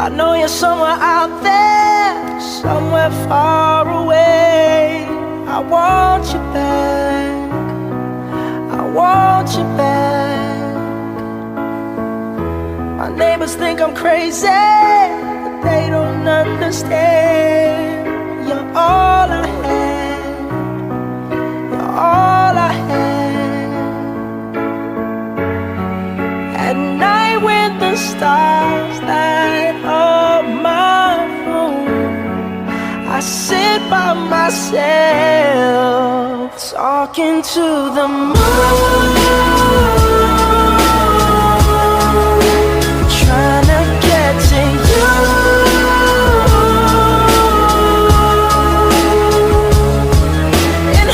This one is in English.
I know you're somewhere out there, somewhere far away. I want you back, I want you back. My neighbors think I'm crazy, but they don't understand. You're all I had, you're all I had. At night when the stars light up my room, I sit by myself talking to the moon.